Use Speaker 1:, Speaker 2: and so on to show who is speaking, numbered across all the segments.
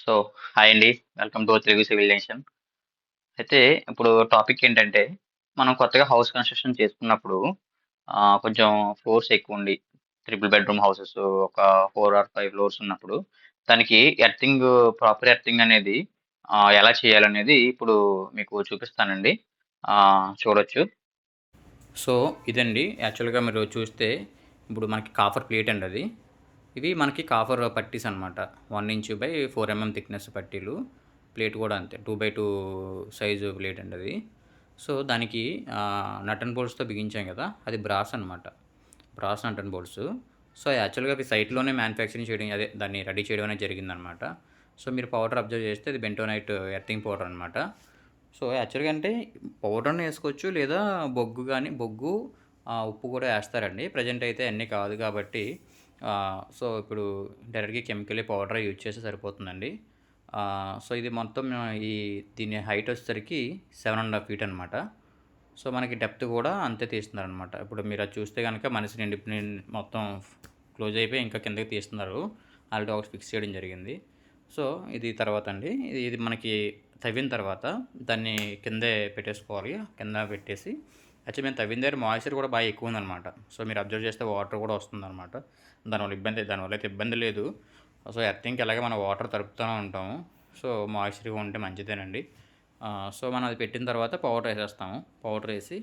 Speaker 1: So, hi అండి. Welcome to Telugu civil nation. అయితే ఇప్పుడు టాపిక్ ఏంటంటే, మనం కొత్తగా హౌస్ కన్‌స్ట్రక్షన్ చేసుకున్నప్పుడు కొంచెం ఫ్లోర్స్ ఎక్కువుండి, ట్రిపుల్ బెడ్‌రూమ్ హౌసెస్ ఒక 4 ఆర్ 5 ఫ్లోర్స్ ఉన్నప్పుడు, దానికి ఎర్తింగ్ ప్రాపర్ ఎర్తింగ్ అనేది ఎలా చేయాలనేది ఇప్పుడు మీకు చూపిస్తానండి. చూడొచ్చు. సో, ఇదండి యాక్చువల్‌గా మీరు చూస్తే, ఇప్పుడు మనకి కాపర్ ప్లేట్ అండి అది. ఇవి మనకి కాపర్ పట్టీస్ అనమాట. 1 ఇంచ్ బై 4 థిక్‌నెస్ పట్టీలు. ప్లేట్ కూడా అంతే 2/2 సైజు ప్లేట్ అండి అది. సో, దానికి నట్ అండ్ బోల్ట్స్‌తో బిగించాం కదా! అది బ్రాస్ అనమాట. Brass nut and bolts. So, యాక్చువల్‌గా అవి సైట్‌లోనే మ్యానుఫ్యాక్చరింగ్ చేయడం అదే దాన్ని రెడీ చేయడం అనేది జరిగిందనమాట. సో, మీరు పౌడర్ అబ్జర్వ్ చేస్తే అది బెంటోనైట్ ఎర్తింగ్ పౌడర్ అనమాట. సో, యాక్చువల్‌గా అంటే పౌడర్‌ని ఏసుకోవచ్చు. లేదా బొగ్గు గాని బొగ్గు, ఉప్పు కూడా ఏస్తారండి. ప్రెజెంట్ అయితే అన్నీ కాదు కాబట్టి సో, ఇప్పుడు డైరెక్ట్‌గా కెమికలే పౌడరే యూజ్ చేస్తే సరిపోతుందండి. సో, ఇది మొత్తం ఈ దీని హైట్ వచ్చేసరికి 7½ ఫీట్ అనమాట. సో, మనకి డెప్త్ కూడా అంతే తీస్తున్నారనమాట. ఇప్పుడు మీరు అది చూస్తే గనక మనిషి మొత్తం క్లోజ్ అయిపోయి ఇంకా కిందకి తీస్తున్నారు. ఆల్రెడీ ఒకటి ఫిక్స్ చేయడం జరిగింది. సో, ఇది తర్వాత అండి. ఇది మనకి తవ్విన తర్వాత దాన్ని కిందే పెట్టేసుకోవాలి. కింద పెట్టేసి యాక్చువల్లీ మేము తవ్విన దగ్గర మాయిశ్చర్ కూడా బాగా ఎక్కువ ఉందనమాట. సో, మీరు అబ్జర్వ్ చేస్తే వాటర్ కూడా వస్తుందనమాట. దానివల్ల అయితే ఇబ్బంది లేదు. సో, ఎర్తింగ్‌కి ఎలాగో మనం వాటర్ తడుపుతూనే ఉంటాము. సో, మాయిశ్చర్‌గా ఉంటే మంచిదేనండి. సో, మనం అది పెట్టిన తర్వాత పౌడర్ ఏసేస్తాము. పౌడర్ ఏసి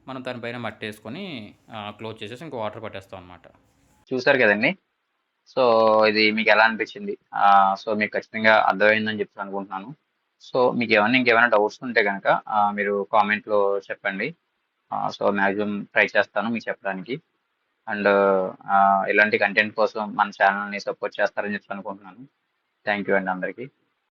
Speaker 1: మనం దానిపైన మట్టేసుకొని క్లోజ్ చేసేసి ఇంక వాటర్ పట్టేస్తాం అనమాట. చూసారు కదండీ! సో, ఇది మీకెలా అనిపించింది? సో, మీకు ఖచ్చితంగా అర్థమైందని చెప్పేసి అనుకుంటున్నాను. సో, ఇంకేమైనా డౌట్స్ ఉంటే గనక మీరు కామెంట్‌లో చెప్పండి. సో, మాక్సిమం ట్రై చేస్తాను మీకు చెప్పడానికి. అండ్ ఇలాంటి కంటెంట్ కోసం మన ఛానల్‌ని సపోర్ట్ చేస్తారని చెప్పి అనుకుంటున్నాను. థ్యాంక్ యూ అండి అందరికీ.